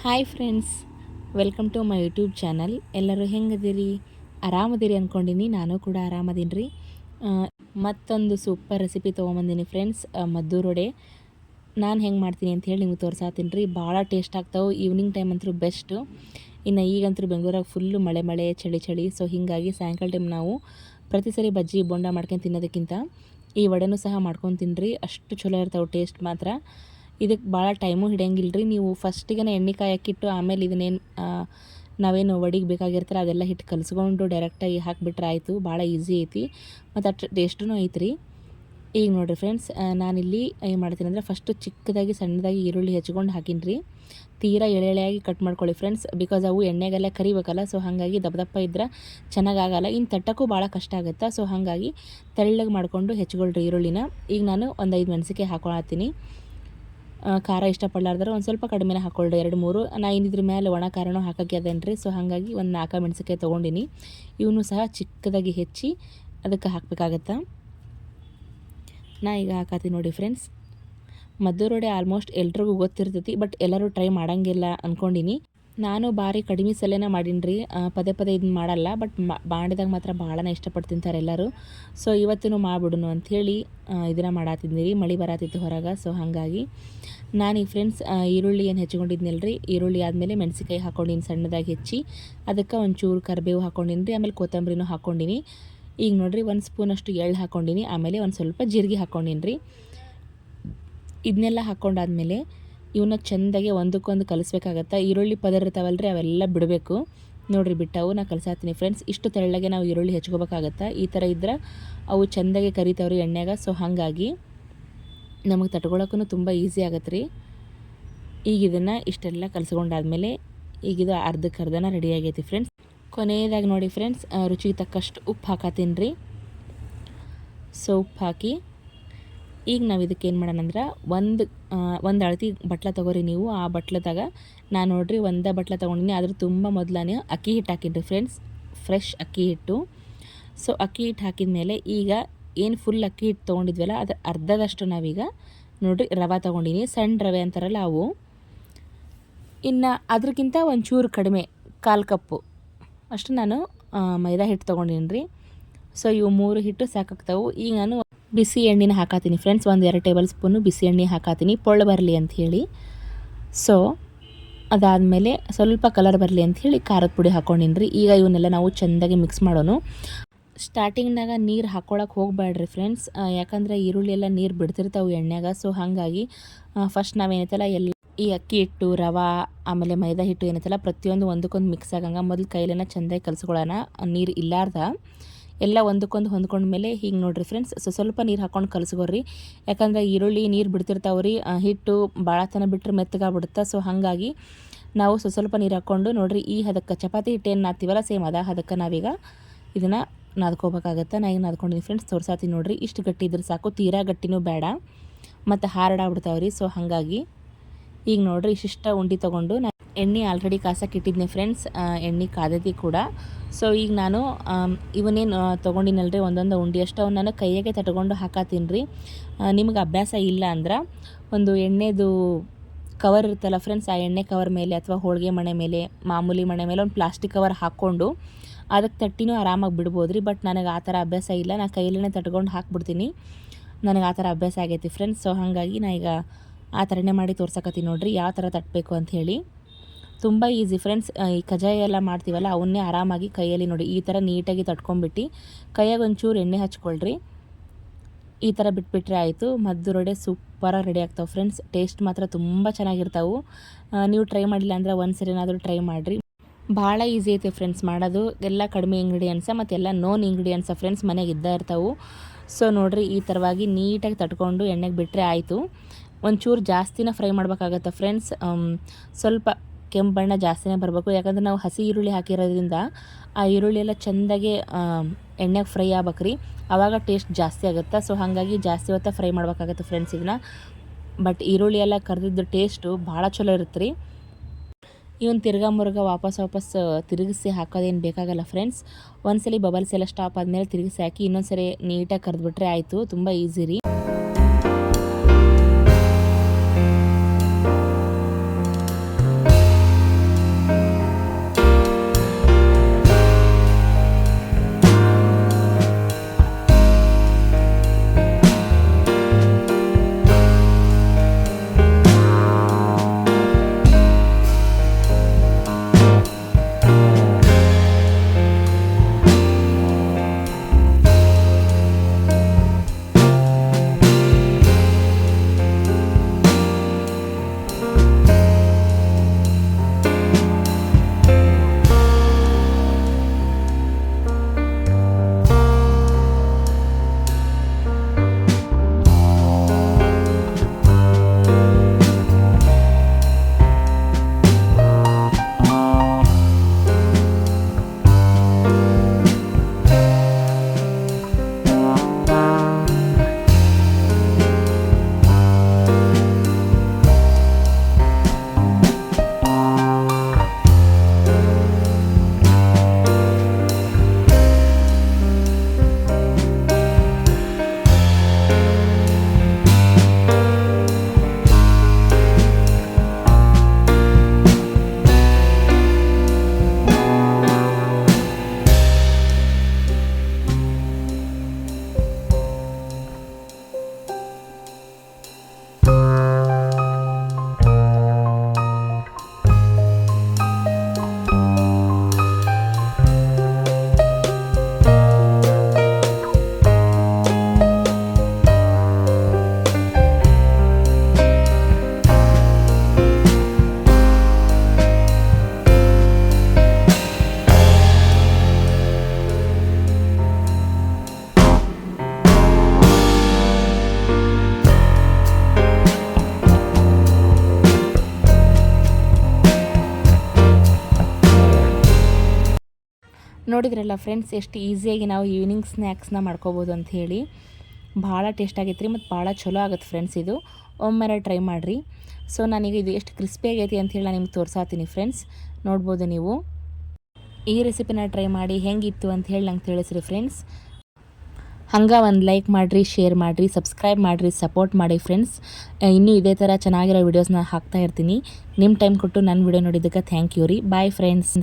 Hi friends, welcome to my YouTube channel. ಎಲ್ಲರೂ ಹೆಂಗದಿರಿ? ಆರಾಮದಿರಿ ಅಂದ್ಕೊಂಡಿನಿ. ನಾನು ಕೂಡ ಆರಾಮದೀನಿ ರೀ. ಮತ್ತೊಂದು ಸೂಪರ್ ರೆಸಿಪಿ ತೊಗೊಂಬಂದಿನಿ ಫ್ರೆಂಡ್ಸ್, ಮದ್ದೂರೊಡೆ. ನಾನು ಹೆಂಗೆ ಮಾಡ್ತೀನಿ ಅಂತ ಹೇಳಿ ನಿಮ್ಗೆ ತೋರ್ಸಾತೀನಿ ರೀ. ಭಾಳ ಟೇಸ್ಟ್ ಆಗ್ತಾವೆ. ಈವ್ನಿಂಗ್ ಟೈಮ್ ಅಂತೂ ಬೆಸ್ಟು. ಇನ್ನು ಈಗಂತೂ ಬೆಂಗಳೂರಾಗ ಫುಲ್ಲು ಮಳೆ ಚಳಿ. ಸೊ ಹೀಗಾಗಿ ಸಾಯಂಕಾಲ ಟೈಮ್ ನಾವು ಪ್ರತಿ ಸರಿ ಬಜ್ಜಿ ಬೋಂಡ ಮಾಡ್ಕೊಂಡು ತಿನ್ನೋದಕ್ಕಿಂತ ಈ ವಡೆನೂ ಸಹ ಮಾಡ್ಕೊಂಡು ತಿನ್ನಿರಿ. ಅಷ್ಟು ಚಲೋ ಇರ್ತಾವೆ ಟೇಸ್ಟ್ ಮಾತ್ರ. ಇದಕ್ಕೆ ಭಾಳ ಟೈಮು ಹಿಡಿಯಂಗಿಲ್ಲ ರೀ. ನೀವು ಫಸ್ಟಿಗೆ ಎಣ್ಣೆ ಕಾಯಕ್ಕಿಟ್ಟು ಆಮೇಲೆ ಇದನ್ನೇನು ನಾವೇನು ವಡಿಗೆ ಬೇಕಾಗಿರ್ತಾರೆ ಅದೆಲ್ಲ ಹಿಟ್ಟು ಕಲಿಸ್ಕೊಂಡು ಡೈರೆಕ್ಟಾಗಿ ಹಾಕಿಬಿಟ್ರೆ ಆಯಿತು. ಭಾಳ ಈಸಿ ಐತಿ ಮತ್ತು ಅಷ್ಟು ಟೇಸ್ಟೂ ಐತ್ರಿ. ಈಗ ನೋಡಿರಿ ಫ್ರೆಂಡ್ಸ್, ನಾನಿಲ್ಲಿ ಏನು ಮಾಡ್ತೀನಿ ಅಂದರೆ ಫಸ್ಟು ಚಿಕ್ಕದಾಗಿ ಸಣ್ಣದಾಗಿ ಈರುಳ್ಳಿ ಹೆಚ್ಕೊಂಡು ಹಾಕೀನಿ ರೀ. ತೀರಾ ಎಳೆಯಾಗಿ ಕಟ್ ಮಾಡ್ಕೊಳ್ಳಿ ಫ್ರೆಂಡ್ಸ್, ಬಿಕಾಸ್ ಅವು ಎಣ್ಣೆಗೆಲ್ಲ ಕರಿಬೇಕಲ್ಲ. ಸೊ ಹಾಗಾಗಿ ದಪ್ಪ ಇದ್ರೆ ಚೆನ್ನಾಗಾಗಲ್ಲ. ಇನ್ನು ತಟ್ಟಕ್ಕೂ ಭಾಳ ಕಷ್ಟ ಆಗುತ್ತೆ. ಸೊ ಹಾಗಾಗಿ ತೆಳ್ಳಗೆ ಮಾಡಿಕೊಂಡು ಹೆಚ್ಕೊಳ್ರಿ ಈರುಳ್ಳಿನ. ಈಗ ನಾನು ಒಂದು 5 ಮೆಣಸಿನ್ಕಾಯಿ ಹಾಕೊಳತ್ತೀನಿ. ಖಾರ ಇಷ್ಟಪಡಲಾರ್ದ್ರೆ ಒಂದು ಸ್ವಲ್ಪ ಕಡಿಮೆನೇ ಹಾಕ್ಕೊಳ್ರಿ, 2-3. ನಾ ಇದ್ರ ಮೇಲೆ ಒಣ ಖಾರನೂ ಹಾಕೋಕ್ಕೆ ಅದೇನು ರೀ. ಸೊ ಹಾಗಾಗಿ ಒಂದು 4 ಮೆಣಸಿನ್ಕಾಯಿ ತೊಗೊಂಡಿನಿ. ಇವನು ಸಹ ಚಿಕ್ಕದಾಗಿ ಹೆಚ್ಚಿ ಅದಕ್ಕೆ ಹಾಕಬೇಕಾಗತ್ತೆ. ನಾ ಈಗ ಹಾಕತ್ತೀನಿ ನೋಡಿ ಫ್ರೆಂಡ್ಸ್. ಮದ್ದೂರೊಡೆ ಆಲ್ಮೋಸ್ಟ್ ಎಲ್ರಿಗೂ ಗೊತ್ತಿರ್ತೈತಿ, ಬಟ್ ಎಲ್ಲರೂ ಟ್ರೈ ಮಾಡೋಂಗಿಲ್ಲ ಅಂದ್ಕೊಂಡಿನಿ. ನಾನು ಭಾರಿ ಕಡಿಮೆ ಸಲೇನ ಮಾಡೀನಿ ರೀ. ಪದೇ ಇದನ್ನ ಮಾಡಲ್ಲ, ಬಟ್ ಮಾಡಿದಾಗ ಮಾತ್ರ ಭಾಳನೇ ಇಷ್ಟಪಟ್ಟು ತಿಂತಾರೆ ಎಲ್ಲರೂ. ಸೊ ಇವತ್ತೂ ಮಾಡಿಬಿಡುನು ಅಂಥೇಳಿ ಇದನ್ನು ಮಾಡತ್ತಿದ್ನಿ ರೀ. ಮಳೆ ಬರತ್ತಿತ್ತು ಹೊರಗೆ. ಸೊ ಹಾಗಾಗಿ ನಾನೀಗ ಫ್ರೆಂಡ್ಸ್ ಈರುಳ್ಳಿ ಏನು ಹೆಚ್ಕೊಂಡಿದ್ನಲ್ಲ ರೀ, ಈರುಳ್ಳಿ ಆದಮೇಲೆ ಮೆಣಸಿನ್ಕಾಯಿ ಹಾಕ್ಕೊಂಡಿನಿ ಸಣ್ಣದಾಗಿ ಹೆಚ್ಚಿ. ಅದಕ್ಕೆ ಒಂಚೂರು ಕರಿಬೇವು ಹಾಕ್ಕೊಂಡಿನಿ ರೀ. ಆಮೇಲೆ ಕೊತ್ತಂಬರಿನೂ ಹಾಕ್ಕೊಂಡಿನಿ. ಈಗ ನೋಡಿರಿ 1 ಸ್ಪೂನಷ್ಟು ಎಳ್ಳು ಹಾಕ್ಕೊಂಡಿನಿ. ಆಮೇಲೆ ಒಂದು ಸ್ವಲ್ಪ ಜೀರಿಗೆ ಹಾಕ್ಕೊಂಡಿನಿ ರೀ. ಇದನ್ನೆಲ್ಲ ಹಾಕ್ಕೊಂಡಾದ್ಮೇಲೆ ಇವನ್ನ ಚೆಂದಾಗಿ ಒಂದಕ್ಕೊಂದು ಕಲಿಸ್ಬೇಕಾಗತ್ತೆ. ಈರುಳ್ಳಿ ಪದರ್ ಇರ್ತಾವಲ್ಲ ರೀ, ಅವೆಲ್ಲ ಬಿಡಬೇಕು. ನೋಡಿರಿ ಬಿಟ್ಟವು ನಾ ಕಲಿಸಾತೀನಿ ಫ್ರೆಂಡ್ಸ್. ಇಷ್ಟು ತೆಳ್ಳಗೆ ನಾವು ಈರುಳ್ಳಿ ಹೆಚ್ಕೋಬೇಕಾಗತ್ತೆ. ಈ ಥರ ಇದ್ರೆ ಅವು ಚೆಂದಾಗಿ ಕರಿತಾವ್ರಿ ಎಣ್ಣೆಗೆ. ಸೊ ಹಾಗಾಗಿ ನಮಗೆ ತಟ್ಕೊಳಕ್ಕೂ ತುಂಬ ಈಸಿ ಆಗತ್ತೆ ರೀ. ಈಗ ಇದನ್ನು ಇಷ್ಟೆಲ್ಲ ಕಲಿಸ್ಕೊಂಡಾದ್ಮೇಲೆ ಈಗಿದು ಅರ್ಧಕ್ಕರ್ಧನ ರೆಡಿ ಆಗೈತಿ ಫ್ರೆಂಡ್ಸ್. ಕೊನೆಯದಾಗಿ ನೋಡಿ ಫ್ರೆಂಡ್ಸ್, ರುಚಿಗೆ ತಕ್ಕಷ್ಟು ಉಪ್ಪು ಹಾಕತ್ತೀನಿ ರೀ. ಸೊ ಉಪ್ಪು ಹಾಕಿ ಈಗ ನಾವು ಇದಕ್ಕೆ ಏನು ಮಾಡೋಣ ಅಂದ್ರೆ ಒಂದು ಅಳತಿ ಬಟ್ಲ ತೊಗೋರಿ ನೀವು. ಆ ಬಟ್ಲದಾಗ ನಾನು ನೋಡಿರಿ ಒಂದೇ ಬಟ್ಲ ತೊಗೊಂಡಿನಿ. ಆದರೂ ತುಂಬ ಮೊದಲನೇ ಅಕ್ಕಿ ಹಿಟ್ಟು ಹಾಕಿನ್ರಿ ಫ್ರೆಂಡ್ಸ್, ಫ್ರೆಶ್ ಅಕ್ಕಿ ಹಿಟ್ಟು. ಸೊ ಅಕ್ಕಿ ಹಿಟ್ಟು ಹಾಕಿದ ಮೇಲೆ ಈಗ ಏನು ಫುಲ್ ಅಕ್ಕಿ ಹಿಟ್ಟು ತೊಗೊಂಡಿದ್ವಲ್ಲ ಅದು ಅರ್ಧದಷ್ಟು ನಾವೀಗ ನೋಡಿರಿ ರವೆ ತೊಗೊಂಡಿನಿ. ಸಣ್ಣ ರವೆ ಅಂತಾರಲ್ಲ ಅವು. ಇನ್ನು ಅದಕ್ಕಿಂತ ಒಂಚೂರು ಕಡಿಮೆ 1/4 ಕಪ್ಪು ಅಷ್ಟು ನಾನು ಮೈದಾ ಹಿಟ್ಟು ತೊಗೊಂಡಿನಿ ರೀ. ಸೊ ಇವು 3 ಹಿಟ್ಟು ಸಾಕಾಗ್ತಾವೆ. ಈಗ ನಾನು ಬಿಸಿ ಎಣ್ಣೆನ ಹಾಕತ್ತೀನಿ ಫ್ರೆಂಡ್ಸ್. 1-2 ಟೇಬಲ್ ಸ್ಪೂನು ಬಿಸಿ ಎಣ್ಣೆ ಹಾಕತ್ತೀನಿ, ಪೊಳ್ಳು ಬರಲಿ ಅಂಥೇಳಿ. ಸೊ ಅದಾದಮೇಲೆ ಸ್ವಲ್ಪ ಕಲರ್ ಬರಲಿ ಅಂಥೇಳಿ ಖಾರದ ಪುಡಿ ಹಾಕ್ಕೊಂಡಿನಿ ರೀ. ಈಗ ಇವನ್ನೆಲ್ಲ ನಾವು ಚೆಂದಾಗಿ ಮಿಕ್ಸ್ ಮಾಡೋಣ. ಸ್ಟಾರ್ಟಿಂಗ್ನಾಗ ನೀರು ಹಾಕ್ಕೊಳಕ್ಕೆ ಹೋಗಬೇಡ್ರಿ ಫ್ರೆಂಡ್ಸ್, ಯಾಕಂದರೆ ಈರುಳ್ಳಿ ಎಲ್ಲ ನೀರು ಬಿಡ್ತಿರ್ತಾವೆ ಎಣ್ಣೆಗ. ಸೊ ಹಾಗಾಗಿ ಫಸ್ಟ್ ನಾವೇನೈತಲ್ಲ ಈ ಅಕ್ಕಿ ಹಿಟ್ಟು, ರವೆ ಆಮೇಲೆ ಮೈದಾ ಹಿಟ್ಟು ಏನೈತಲ್ಲ ಪ್ರತಿಯೊಂದು ಒಂದಕ್ಕೊಂದು ಮಿಕ್ಸ್ ಆಗಂಗೆ ಮೊದಲು ಕೈಲೆನ ಚೆಂದಾಗಿ ಕಲಿಸ್ಕೊಳ್ಳೋಣ. ನೀರು ಇಲ್ಲಾರ್ದ ಎಲ್ಲ ಒಂದಕ್ಕೊಂದು ಹೊಂದ್ಕೊಂಡ್ಮೇಲೆ ಹೀಗೆ ನೋಡಿರಿ ಫ್ರೆಂಡ್ಸ್. ಸ್ವಲ್ಪ ನೀರು ಹಾಕ್ಕೊಂಡು ಕಲಿಸ್ಕೊಡ್ರಿ. ಯಾಕಂದರೆ ಈರುಳ್ಳಿ ನೀರು ಬಿಡ್ತಿರ್ತಾವ್ರಿ, ಹಿಟ್ಟು ಭಾಳ ತನ ಬಿಟ್ಟರೆ ಮೆತ್ತಗಾಗ್ಬಿಡುತ್ತೆ. ಸೊ ಹಾಗಾಗಿ ನಾವು ಸ್ವಲ್ಪ ನೀರು ಹಾಕ್ಕೊಂಡು ನೋಡಿರಿ ಈ ಹದಕ್ಕೆ ಚಪಾತಿ ಹಿಟ್ಟು ಏನು ನಾದ್ತೀವಲ್ಲ ಸೇಮ್ ಅದ ಹದಕ್ಕೆ ನಾವೀಗ ಇದನ್ನು ನಾದ್ಕೋಬೇಕಾಗತ್ತೆ. ನಾ ಈಗ ನಾದ್ಕೊಂಡಿನಿ ಫ್ರೆಂಡ್ಸ್, ತೋರ್ಸಾತೀನಿ ನೋಡಿರಿ. ಇಷ್ಟು ಗಟ್ಟಿ ಇದ್ರೆ ಸಾಕು, ತೀರಾ ಗಟ್ಟಿನೂ ಬೇಡ ಮತ್ತು ಹಾರ್ಡಾಗ್ಬಿಡ್ತಾವ್ರಿ. ಸೊ ಹಾಗಾಗಿ ಈಗ ನೋಡಿರಿ ಇಷ್ಟ ಉಂಡೆ ತೊಗೊಂಡು ನಾನು ಎಣ್ಣೆ ಆಲ್ರೆಡಿ ಕಾಸಕ್ಕೆ ಇಟ್ಟಿದ್ನಿ ಫ್ರೆಂಡ್ಸ್, ಎಣ್ಣೆ ಕಾದೈತಿ ಕೂಡ. ಸೊ ಈಗ ನಾನು ಇವನ್ನೇನು ತೊಗೊಂಡಿನಲ್ರಿ ಒಂದೊಂದು ಉಂಡೆ ಅಷ್ಟು ಅವ್ನು ನಾನು ಕೈಯಾಗೆ ತಟ್ಕೊಂಡು ಹಾಕತ್ತೀನಿ ರೀ. ನಿಮ್ಗೆ ಅಭ್ಯಾಸ ಇಲ್ಲ ಅಂದ್ರೆ ಒಂದು ಎಣ್ಣೆದು ಕವರ್ ಇರುತ್ತಲ್ಲ ಫ್ರೆಂಡ್ಸ್, ಆ ಎಣ್ಣೆ ಕವರ್ ಮೇಲೆ ಅಥವಾ ಹೋಳಿಗೆ ಮಣೆ ಮೇಲೆ, ಮಾಮೂಲಿ ಮಣೆ ಮೇಲೆ ಒಂದು ಪ್ಲಾಸ್ಟಿಕ್ ಕವರ್ ಹಾಕ್ಕೊಂಡು ಅದಕ್ಕೆ ತಟ್ಟಿನೂ ಆರಾಮಾಗಿ ಬಿಡ್ಬೋದು ರೀ. ಬಟ್ ನನಗೆ ಆ ಥರ ಅಭ್ಯಾಸ ಇಲ್ಲ, ನಾನು ಕೈಯಲ್ಲೇ ತಟ್ಕೊಂಡು ಹಾಕ್ಬಿಡ್ತೀನಿ. ನನಗೆ ಆ ಥರ ಅಭ್ಯಾಸ ಆಗೈತಿ ಫ್ರೆಂಡ್ಸ್. ಸೊ ಹಾಗಾಗಿ ನಾ ಈಗ ಆ ಥರನೇ ಮಾಡಿ ತೋರ್ಸಕತ್ತೀನಿ ನೋಡಿರಿ ಯಾವ ಥರ ತಟ್ಟಬೇಕು ಅಂಥೇಳಿ. ತುಂಬ ಈಸಿ ಫ್ರೆಂಡ್ಸ್. ಈ ಕಜ್ಜಾಯ ಎಲ್ಲ ಮಾಡ್ತೀವಲ್ಲ ಅವನ್ನೇ ಆರಾಮಾಗಿ ಕೈಯಲ್ಲಿ ನೋಡಿ ಈ ಥರ ನೀಟಾಗಿ ತಟ್ಕೊಂಡ್ಬಿಟ್ಟು ಕೈಯಾಗ ಒಂಚೂರು ಎಣ್ಣೆ ಹಚ್ಕೊಳ್ರಿ. ಈ ಥರ ಬಿಟ್ಬಿಟ್ರೆ ಆಯಿತು. ಮದ್ದೂರೊಡೆ ಸೂಪರಾಗಿ ರೆಡಿ ಆಗ್ತಾವೆ ಫ್ರೆಂಡ್ಸ್. ಟೇಸ್ಟ್ ಮಾತ್ರ ತುಂಬ ಚೆನ್ನಾಗಿರ್ತಾವೆ. ನೀವು ಟ್ರೈ ಮಾಡಿಲ್ಲ ಅಂದರೆ ಒಂದು ಸರಿನಾದರೂ ಟ್ರೈ ಮಾಡಿರಿ. ಭಾಳ ಈಸಿ ಐತೆ ಫ್ರೆಂಡ್ಸ್ ಮಾಡೋದು. ಎಲ್ಲ ಕಡಿಮೆ ಇಂಗ್ರೀಡಿಯೆಂಟ್ಸ ಮತ್ತು ಎಲ್ಲ ನೋನ್ ಇಂಗ್ರೀಡಿಯೆಂಟ್ಸ ಫ್ರೆಂಡ್ಸ್, ಮನೆಗೆ ಇದ್ದೇ ಇರ್ತಾವೆ. ಸೊ ನೋಡಿರಿ ಈ ಥರವಾಗಿ ನೀಟಾಗಿ ತಟ್ಕೊಂಡು ಎಣ್ಣೆಗೆ ಬಿಟ್ಟರೆ ಆಯಿತು. ಒಂಚೂರು ಜಾಸ್ತಿನ ಫ್ರೈ ಮಾಡಬೇಕಾಗತ್ತೆ ಫ್ರೆಂಡ್ಸ್. ಸ್ವಲ್ಪ ಕೆಂಪು ಬಣ್ಣ ಜಾಸ್ತಿನೇ ಬರಬೇಕು, ಯಾಕಂದ್ರೆ ನಾವು ಹಸಿ ಈರುಳ್ಳಿ ಹಾಕಿರೋದ್ರಿಂದ ಆ ಈರುಳ್ಳಿ ಎಲ್ಲ ಚೆಂದಾಗಿ ಎಣ್ಣೆಗೆ ಫ್ರೈ ಆಗ್ಬೇಕ್ರಿ, ಆವಾಗ ಟೇಸ್ಟ್ ಜಾಸ್ತಿ ಆಗುತ್ತೆ. ಸೊ ಹಾಗಾಗಿ ಜಾಸ್ತಿ ಹೊತ್ತು ಫ್ರೈ ಮಾಡ್ಬೇಕಾಗತ್ತೆ ಫ್ರೆಂಡ್ಸ್ ಇದನ್ನ. ಬಟ್ ಈರುಳ್ಳಿ ಎಲ್ಲ ಕರೆದಿದ್ದು ಟೇಸ್ಟು ಭಾಳ ಚಲೋ ಇರುತ್ತೆ ರೀ. ಇವನ್ ತಿರ್ಗಾ ಮುರ್ಗ ವಾಪಸ್ ತಿರುಗಿಸಿ ಹಾಕೋದೇನು ಬೇಕಾಗಲ್ಲ ಫ್ರೆಂಡ್ಸ್. ಒಂದ್ಸಲಿ ಬಬಲ್ಸ್ ಎಲ್ಲ ಸ್ಟಾಪ್ ಆದಮೇಲೆ ತಿರುಗಿಸಿ ಹಾಕಿ ಇನ್ನೊಂದ್ಸರಿ ನೀಟಾಗಿ ಕರೆದ್ಬಿಟ್ರೆ ಆಯಿತು. ತುಂಬ ಈಸಿ ರೀ. ನೋಡಿದ್ರಲ್ಲ ಫ್ರೆಂಡ್ಸ್, ಎಷ್ಟು ಈಸಿಯಾಗಿ ನಾವು ಈವ್ನಿಂಗ್ ಸ್ನ್ಯಾಕ್ಸ್ನ ಮಾಡ್ಕೋಬೋದು ಅಂತ ಹೇಳಿ. ಭಾಳ ಟೇಸ್ಟ್ ಆಗೈತೆ ರೀ ಮತ್ತು ಭಾಳ ಚಲೋ ಆಗುತ್ತೆ ಫ್ರೆಂಡ್ಸ್. ಇದು ಒಮ್ಮೆರ ಟ್ರೈ ಮಾಡಿರಿ. ಸೊ ನಾನೀಗ ಇದು ಎಷ್ಟು ಕ್ರಿಸ್ಪಿ ಆಗೈತಿ ಅಂಥೇಳಿ ನಾನು ನಿಮ್ಗೆ ತೋರ್ಸಾತೀನಿ ಫ್ರೆಂಡ್ಸ್. ನೋಡ್ಬೋದು ನೀವು. ಈ ರೆಸಿಪಿನ ಟ್ರೈ ಮಾಡಿ ಹೆಂಗಿತ್ತು ಅಂತ ಹೇಳಿ ನಂಗೆ ತಿಳಿಸ್ರಿ ಫ್ರೆಂಡ್ಸ್. ಹಂಗೆ ಒಂದು ಲೈಕ್ ಮಾಡಿರಿ, ಶೇರ್ ಮಾಡಿರಿ, ಸಬ್ಸ್ಕ್ರೈಬ್ ಮಾಡಿರಿ, ಸಪೋರ್ಟ್ ಮಾಡಿ ಫ್ರೆಂಡ್ಸ್. ಇನ್ನೂ ಇದೇ ಥರ ಚೆನ್ನಾಗಿರೋ ವೀಡಿಯೋಸ್ನ ಹಾಕ್ತಾ ಇರ್ತೀನಿ. ನಿಮ್ಮ ಟೈಮ್ ಕೊಟ್ಟು ನನ್ನ ವೀಡಿಯೋ ನೋಡಿದ್ದಕ್ಕೆ ಥ್ಯಾಂಕ್ ಯು ರೀ. Bye friends.